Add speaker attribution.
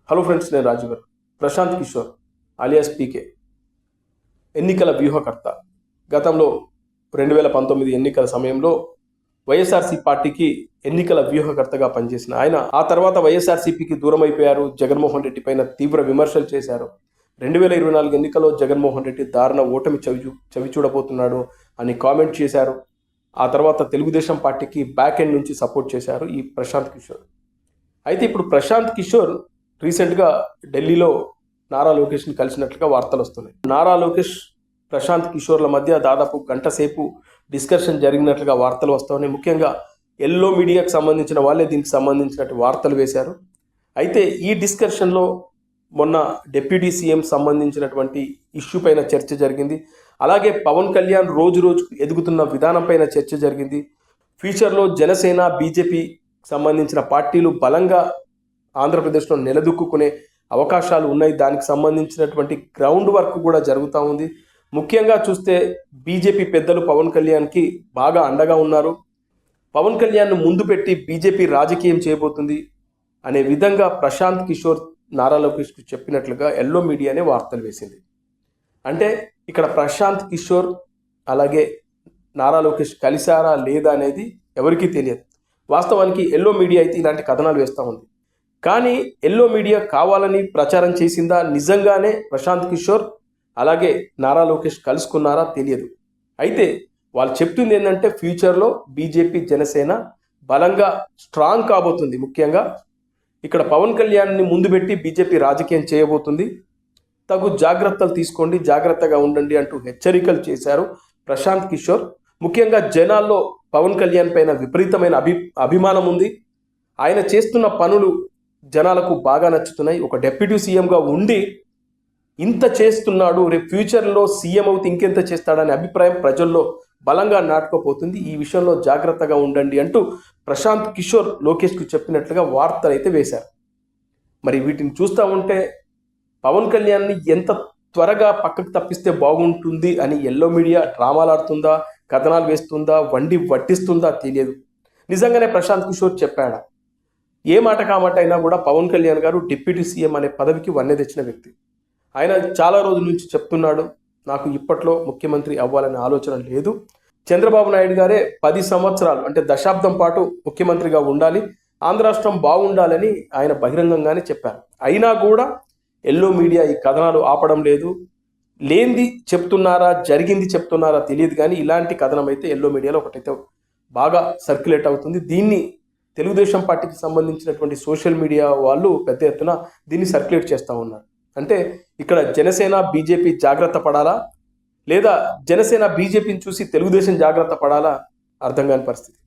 Speaker 1: Hello friends, నేను రాజు గారు. Prashanth Kishore alias పీకే ఎన్నికల వ్యూహకర్త. గతంలో 2019 ఎన్నికల సమయంలో వైఎస్ఆర్సీ పార్టీకి ఎన్నికల వ్యూహకర్తగా పనిచేసిన ఆయన ఆ తర్వాత వైఎస్ఆర్సీపీకి దూరం అయిపోయారు. జగన్మోహన్ రెడ్డి పైన తీవ్ర విమర్శలు చేశారు. 2024 ఎన్నికల్లో జగన్మోహన్ రెడ్డి దారుణ ఓటమి చవి చూడబోతున్నాడు అని కామెంట్ చేశారు. ఆ తర్వాత తెలుగుదేశం పార్టీకి బ్యాక్ ఎండ్ నుంచి సపోర్ట్ చేశారు ఈ ప్రశాంత్ కిషోర్. అయితే ఇప్పుడు ప్రశాంత్ కిషోర్ రీసెంట్గా ఢిల్లీలో నారా లోకేష్ని కలిసినట్లుగా వార్తలు వస్తున్నాయి. నారా లోకేష్ ప్రశాంత్ కిషోర్ల మధ్య దాదాపు గంట సేపు డిస్కషన్ జరిగినట్లుగా వార్తలు వస్తున్నాయి. ముఖ్యంగా ఎల్లో మీడియాకు సంబంధించిన వాళ్ళే దీనికి సంబంధించినట్టు వార్తలు వేశారు. అయితే ఈ డిస్కషన్లో మొన్న డిప్యూటీ సీఎం సంబంధించినటువంటి ఇష్యూ పైన చర్చ జరిగింది. అలాగే పవన్ కళ్యాణ్ రోజు రోజుకు ఎదుగుతున్న విధానం పైన చర్చ జరిగింది. ఫ్యూచర్లో జనసేన, బీజేపీ సంబంధించిన పార్టీలు బలంగా ఆంధ్రప్రదేశ్లో నిలదొక్కునే అవకాశాలు ఉన్నాయి. దానికి సంబంధించినటువంటి గ్రౌండ్ వర్క్ కూడా జరుగుతూ ఉంది. ముఖ్యంగా చూస్తే బీజేపీ పెద్దలు పవన్ కళ్యాణ్కి బాగా అండగా ఉన్నారు. పవన్ కళ్యాణ్ను ముందు పెట్టి బీజేపీ రాజకీయం చేయబోతుంది అనే విధంగా ప్రశాంత్ కిషోర్ నారా లోకేష్కి చెప్పినట్లుగా ఎల్లో మీడియానే వార్తలు వేసింది. అంటే ఇక్కడ ప్రశాంత్ కిషోర్ అలాగే నారా లోకేష్ కలిశారా లేదా అనేది ఎవరికీ తెలియదు. వాస్తవానికి ఎల్లో మీడియా అయితే ఇలాంటి కథనాలు వేస్తూ ఉంది. కానీ ఎల్లో మీడియా కావాలని ప్రచారం చేసిందా, నిజంగానే ప్రశాంత్ కిషోర్ అలాగే నారా లోకేష్ కలుసుకున్నారా తెలియదు. అయితే వాళ్ళు చెప్తుంది ఏంటంటే ఫ్యూచర్లో బీజేపీ, జనసేన బలంగా స్ట్రాంగ్ కాబోతుంది. ముఖ్యంగా ఇక్కడ పవన్ కళ్యాణ్ని ముందు పెట్టి బీజేపీ రాజకీయం చేయబోతుంది. తగు జాగ్రత్తలు తీసుకోండి, జాగ్రత్తగా ఉండండి అంటూ హెచ్చరికలు చేశారు ప్రశాంత్ కిషోర్. ముఖ్యంగా జనాల్లో పవన్ కళ్యాణ్ పైన విపరీతమైన అభిమానం ఉంది. ఆయన చేస్తున్న పనులు జనాలకు బాగా నచ్చుతున్నాయి. ఒక డిప్యూటీ సీఎంగా ఉండి ఇంత చేస్తున్నాడు, రేపు ఫ్యూచర్లో సీఎం అవుతే ఇంకెంత చేస్తాడనే అభిప్రాయం ప్రజల్లో బలంగా నాటుకోపోతుంది. ఈ విషయంలో జాగ్రత్తగా ఉండండి అంటూ ప్రశాంత్ కిషోర్ లోకేష్కి చెప్పినట్లుగా వార్తలు అయితే వేశారు. మరి వీటిని చూస్తూ ఉంటే పవన్ కళ్యాణ్ని ఎంత త్వరగా పక్కకు తప్పిస్తే బాగుంటుంది అని ఎల్లో మీడియా డ్రామాలు ఆడుతుందా, కథనాలు వేస్తుందా, వండి వడ్డిస్తుందా తెలియదు. నిజంగానే ప్రశాంత్ కిషోర్ చెప్పాడా? ఏ మాట కామాట అయినా కూడా పవన్ కళ్యాణ్ గారు డిప్యూటీ సీఎం అనే పదవికి వన్నె తెచ్చిన వ్యక్తి. ఆయన చాలా రోజుల నుంచి చెప్తున్నాడు, నాకు ఇప్పట్లో ముఖ్యమంత్రి అవ్వాలనే ఆలోచన లేదు. చంద్రబాబు నాయుడు గారే 10 సంవత్సరాలు అంటే దశాబ్దం పాటు ముఖ్యమంత్రిగా ఉండాలి, ఆంధ్ర రాష్ట్రం బాగుండాలని ఆయన బహిరంగంగానే చెప్పారు. అయినా కూడా ఎల్లో మీడియా ఈ కథనాలు ఆపడం లేదు. లేనిది చెప్తున్నారా, జరిగింది చెప్తున్నారా తెలియదు, కానీ ఇలాంటి కథనం అయితే ఎల్లో మీడియాలో ఒకటైతే బాగా సర్క్యులేట్ అవుతుంది. దీన్ని తెలుగుదేశం పార్టీకి సంబంధించినటువంటి సోషల్ మీడియా వాళ్ళు పెద్ద ఎత్తున దీన్ని సర్క్యులేట్ చేస్తూ ఉన్నారు. అంటే ఇక్కడ జనసేన, బీజేపీ జాగ్రత్త పడాలా, లేదా జనసేన బీజేపీని చూసి తెలుగుదేశం జాగ్రత్త పడాలా అర్థం కాని పరిస్థితి.